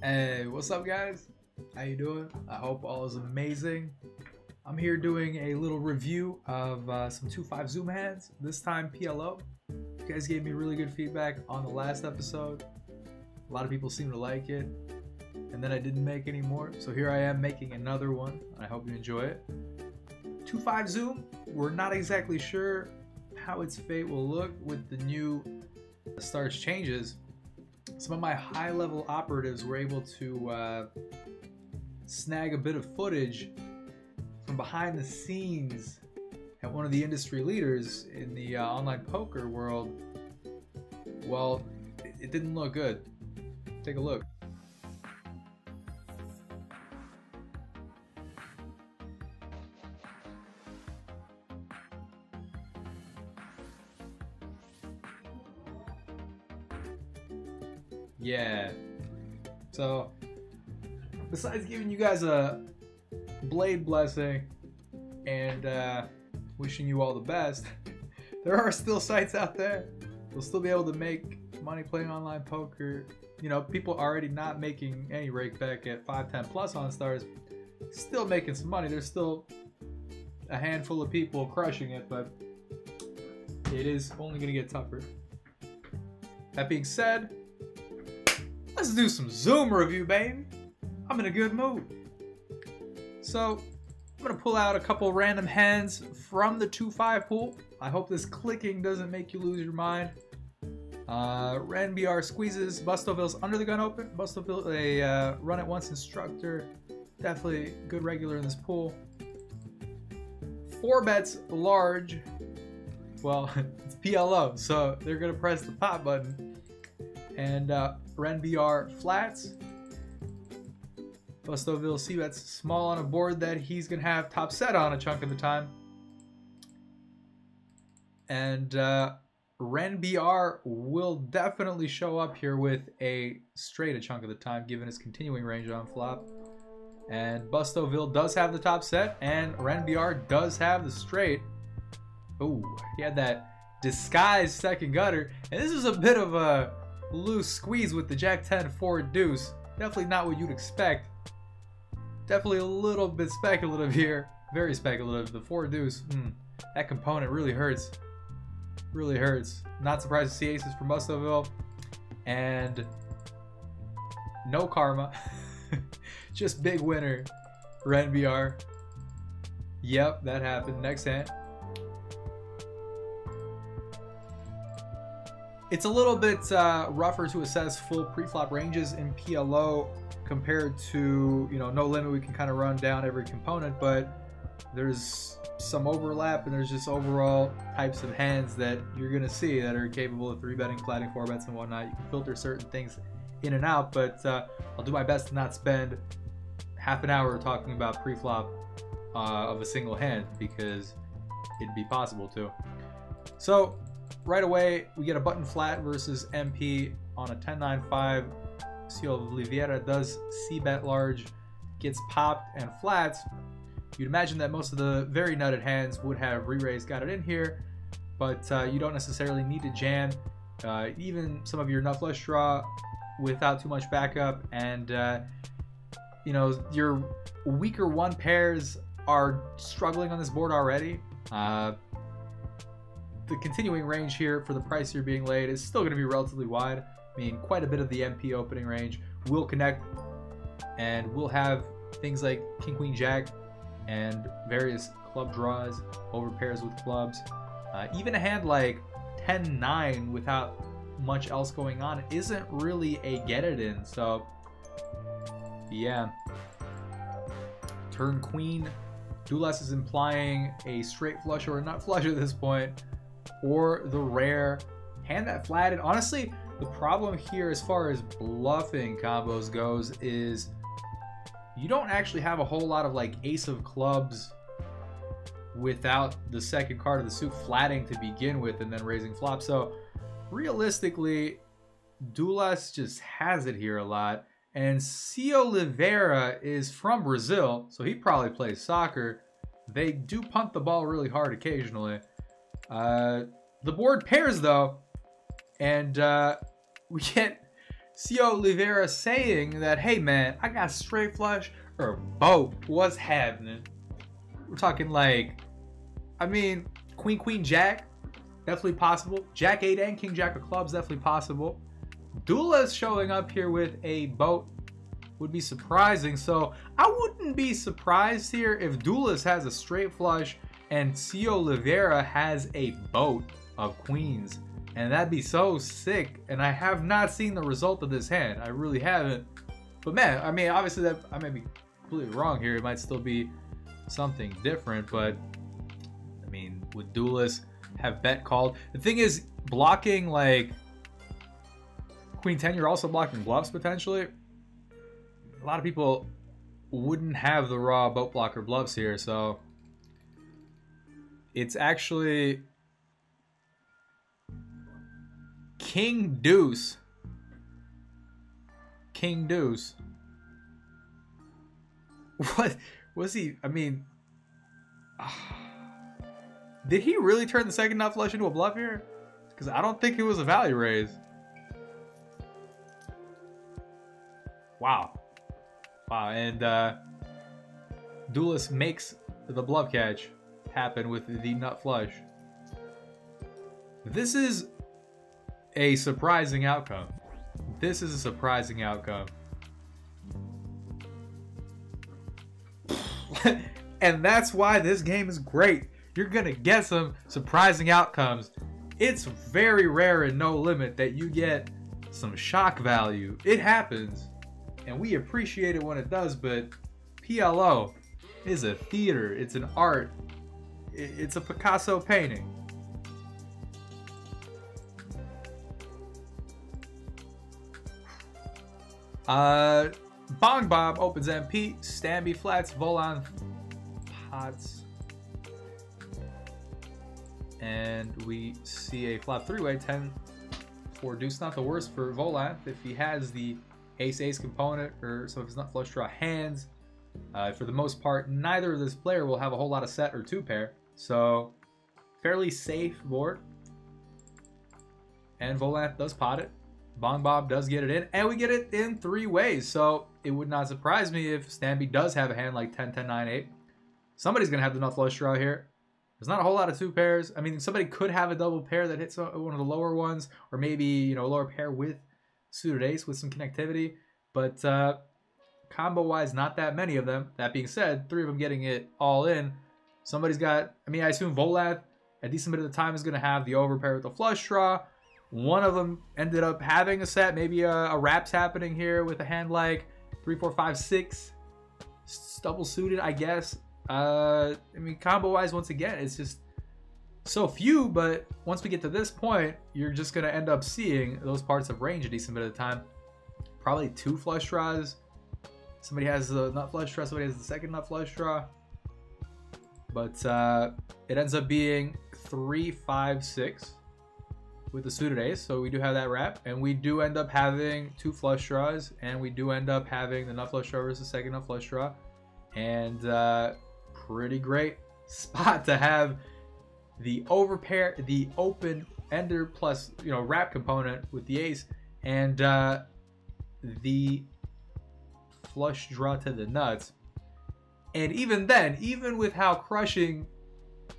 Hey, what's up guys? How you doing? I hope all is amazing. I'm here doing a little review of some 2.5 zoom hands, this time PLO. You guys gave me really good feedback on the last episode. A lot of people seem to like it. And then I didn't make any more, so here I am making another one. I hope you enjoy it. 2.5 zoom, we're not exactly sure how its fate will look with the new stars changes. Some of my high-level operatives were able to snag a bit of footage from behind the scenes at one of the industry leaders in the online poker world. Well, it didn't look good. Take a look. Yeah, so besides giving you guys a blade blessing and wishing you all the best, there are still sites out there. You'll still be able to make money playing online poker. You know, people already not making any rake back at 5-10 plus on stars, still making some money. There's still a handful of people crushing it, but it is only going to get tougher. That being said, let's do some Zoom review, baby. I'm in a good mood. So, I'm gonna pull out a couple random hands from the 2.5 pool. I hope this clicking doesn't make you lose your mind. RenBR squeezes Bustoville's under the gun open. Bustoville, a run at once instructor. Definitely good regular in this pool. 4 bets large. Well, it's PLO, so they're gonna press the pot button. And RenBR flats. Bustoville c-bets small on a board that he's going to have top set on a chunk of the time. And RenBR will definitely show up here with a straight a chunk of the time, given his continuing range on flop. And Bustoville does have the top set, and RenBR does have the straight. Ooh, he had that disguised second gutter. And this is a bit of a loose squeeze with the Jack-10 4 deuce. Definitely not what you'd expect. Definitely a little bit speculative here. Very speculative. The 4 deuce, that component really hurts. Really hurts. Not surprised to see aces from Bustoville. And no karma. Just big winner. RenBR. Yep, that happened. Next hand. It's a little bit rougher to assess full pre-flop ranges in PLO compared to, you know, No Limit. We can kind of run down every component, but there's some overlap and there's just overall types of hands that you're going to see that are capable of 3-betting, flatting 4-bets and whatnot. You can filter certain things in and out, but I'll do my best to not spend half an hour talking about pre-flop of a single hand because it'd be possible to. So, right away, we get a button flat versus MP on a 10-9-5. Oliveira does c-bet large, gets popped and flats. You'd imagine that most of the very nutted hands would have re-raised, got it in here, but you don't necessarily need to jam. Even some of your nut flush draw without too much backup, and you know, your weaker 1 pairs are struggling on this board already. The continuing range here for the price you're being laid is still going to be relatively wide. I mean, quite a bit of the MP opening range will connect, and we'll have things like King, Queen, Jack, and various club draws over pairs with clubs. Even a hand like 10-9 without much else going on isn't really a get it in. So, yeah. Turn Queen. Do less is implying a straight flush or a nut flush at this point, or the rare hand that flatted. Honestly, the problem here as far as bluffing combos goes is you don't actually have a whole lot of like ace of clubs without the second card of the suit flatting to begin with and then raising flop. So realistically, Dulas just has it here a lot. And Oliveira is from Brazil, so he probably plays soccer. They do punt the ball really hard occasionally. The board pairs though, and we get Co Oliveira saying that, hey man, I got straight flush or both. What's happening? We're talking like, I mean, Queen, Queen, Jack, definitely possible. Jack 8 and King Jack of clubs, definitely possible. Duelist showing up here with a boat would be surprising. So I wouldn't be surprised here if Duelist has a straight flush and Co Oliveira has a boat of queens. And that'd be so sick. And I have not seen the result of this hand. I really haven't. But man, I mean, obviously that I may be completely wrong here. It might still be something different. But I mean, would Duelist have bet called? The thing is, blocking like Queen 10, you're also blocking bluffs potentially. A lot of people wouldn't have the raw boat blocker bluffs here. So it's actually King Deuce. King Deuce. What was he? I mean, did he really turn the second nut flush into a bluff here? Because I don't think it was a value raise. Wow. Wow. And Duelist makes the bluff catch happen with the nut flush. This is a surprising outcome. This is a surprising outcome. And that's why this game is great. You're gonna get some surprising outcomes. It's very rare in No Limit that you get some shock value. It happens, and we appreciate it when it does, but PLO is a theater. It's an art. It's a Picasso painting. Bong Bob opens MP, Stamby flats, Volan pots, and we see a flop three-way 10 for deuce. Not the worst for Volan if he has the ace-ace component or some of his nut flush draw hands. For the most part, neither of this player will have a whole lot of set or two pair, so fairly safe board. And Volant does pot it. Bong Bob does get it in, and we get it in three ways. So it would not surprise me if Stamby does have a hand like 10, 10, 9, 8. Somebody's going to have the nut flush draw here. There's not a whole lot of two pairs. I mean, somebody could have a double pair that hits one of the lower ones, or maybe, you know, a lower pair with suited ace with some connectivity. But combo-wise, not that many of them. That being said, three of them getting it all in. Somebody's got, I mean, I assume Volath a decent bit of the time is going to have the overpair with the flush draw. One of them ended up having a set, maybe a wraps happening here with a hand like 3, 4, 5, 6. Double suited, I guess. I mean, combo-wise, once again, it's just so few, but once we get to this point, you're just going to end up seeing those parts of range a decent bit of the time. Probably two flush draws. Somebody has the nut flush draw, somebody has the second nut flush draw. But it ends up being 3, 5, 6 with the suited ace, so we do have that wrap, and we do end up having two flush draws, and we do end up having the nut flush draw versus the second nut flush draw, and pretty great spot to have the overpair, the open ender plus, you know, wrap component with the ace, and the flush draw to the nuts. And even then, even with how crushing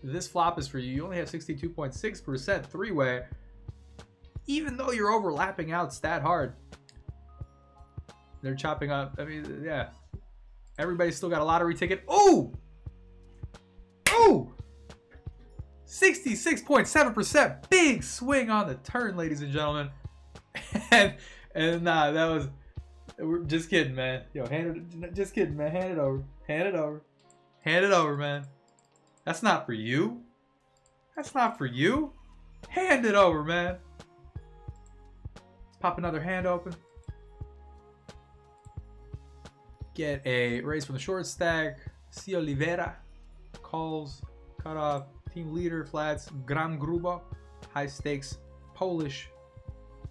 this flop is for you, you only have 62.6% three-way. Even though you're overlapping out stat hard, they're chopping up. I mean, yeah, everybody's still got a lottery ticket. Oh, oh, 66.7%. Big swing on the turn, ladies and gentlemen. and nah, that was. We're just kidding, man. Yo, just kidding, man. Hand it over. Hand it over. Hand it over, man. That's not for you. That's not for you. Hand it over, man. Pop another hand open. Get a raise from the short stack. C. Oliveira calls, cut off, team leader, flats, Gran Grubo, high stakes, Polish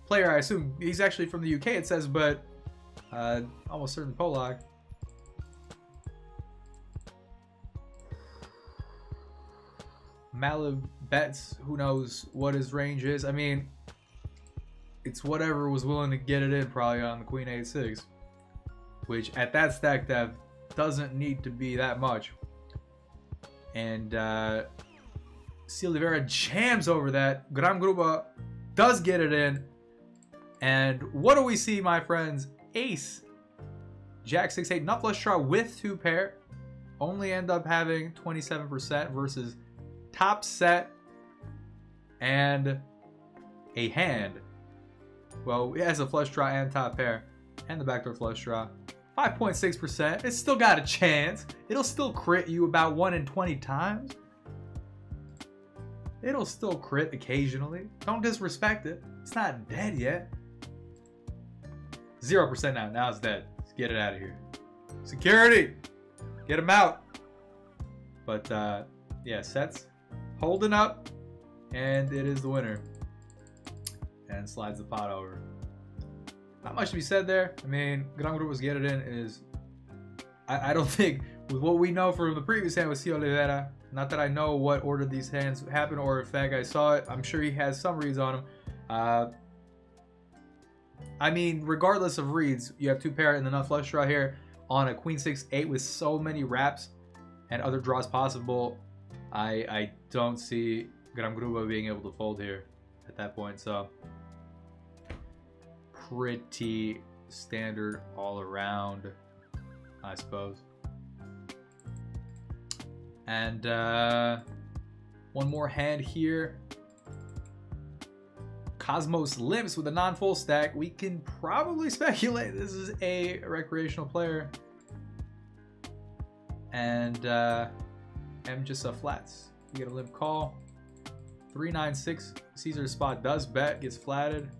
player. I assume he's actually from the UK, it says, but almost certain Polak. Malib bets, who knows what his range is. I mean, it's whatever was willing to get it in probably on the Queen 8-6, which at that stack depth doesn't need to be that much. And C. Oliveira jams over that. Gran Gruba does get it in. And what do we see, my friends? Ace, Jack 6-8, nut flush draw with 2 pair. Only end up having 27% versus top set and a hand. Well, it has a flush draw and top pair and the backdoor flush draw. 5.6%. It's still got a chance. It'll still crit you about 1 in 20 times. It'll still crit occasionally. Don't disrespect it. It's not dead yet. 0% now. Now it's dead. Let's get it out of here. Security! Get him out. But, yeah, sets holding up. And it is the winner. And slides the pot over. Not much to be said there. I mean, Gran Gruba's get it in is... I don't think, with what we know from the previous hand with C. Oliveira, not that I know what order these hands happen or if that guy saw it, I'm sure he has some reads on him. I mean, regardless of reads, you have 2 pair in the nut flush draw here on a Queen 6-8 with so many wraps and other draws possible. I don't see Gran Gruba being able to fold here at that point, so pretty standard all around, I suppose. And one more hand here. Cosmos Limps with a non-full stack. We can probably speculate this is a recreational player. And M just a flats. You get a limp call. 3-9-6. Caesar's spot does bet, gets flatted.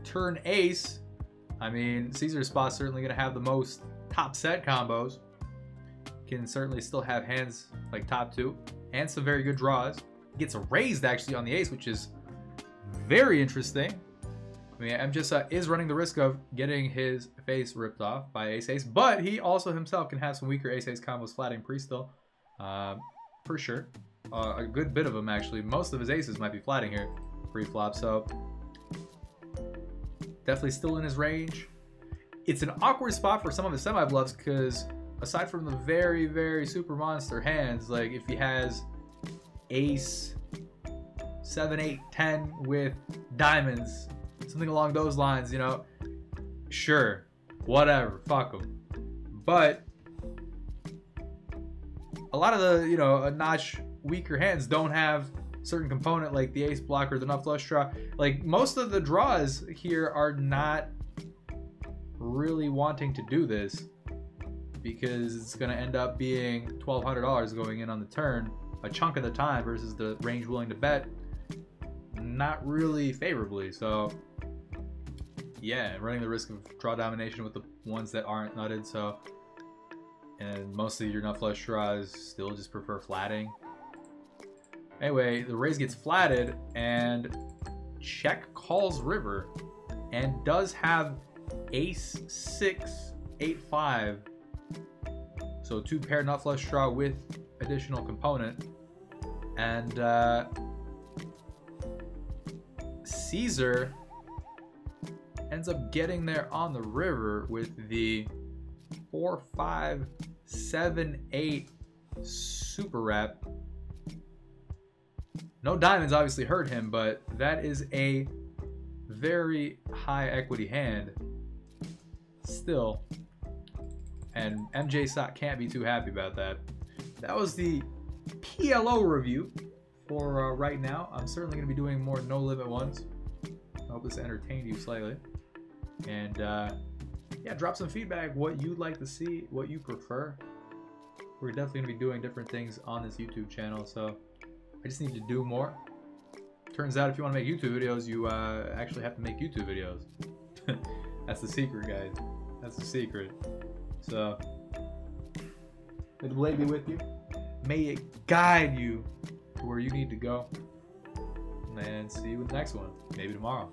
Turn ace. I mean, Caesar's spot's certainly going to have the most top set combos. Can certainly still have hands like top 2 and some very good draws. Gets raised actually on the ace, which is very interesting. I mean, M just is running the risk of getting his face ripped off by ace-ace, but he also himself can have some weaker ace-ace combos flatting pre-still, for sure. A good bit of them actually. Most of his aces might be flatting here pre-flop, so definitely still in his range. It's an awkward spot for some of his semi-bluffs because aside from the very, very super monster hands, like if he has ace 7, 8, 10 with diamonds, something along those lines, you know, sure, whatever, fuck him. But a lot of the, you know, a notch weaker hands don't have certain component like the ace block or the nut flush draw. Like most of the draws here are not really wanting to do this because it's going to end up being $1,200 going in on the turn a chunk of the time versus the range willing to bet not really favorably. So yeah, running the risk of draw domination with the ones that aren't nutted. So, and mostly your nut flush draws still just prefer flatting. Anyway, the raise gets flatted and check calls river and does have ace 6, 8, 5. So 2 pair nut flush draw with additional component. And Caesar ends up getting there on the river with the 4, 5, 7, 8 super wrap. No diamonds obviously hurt him, but that is a very high equity hand still. And MJ Sock can't be too happy about that. That was the PLO review for right now. I'm certainly going to be doing more no limit ones. I hope this entertained you slightly. And yeah, drop some feedback, what you'd like to see, what you prefer. We're definitely going to be doing different things on this YouTube channel, so I just need to do more. Turns out if you want to make YouTube videos, you actually have to make YouTube videos. That's the secret, guys. That's the secret. So, may the blade be with you. May it guide you to where you need to go. And see you with the next one. Maybe tomorrow.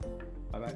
Bye-bye.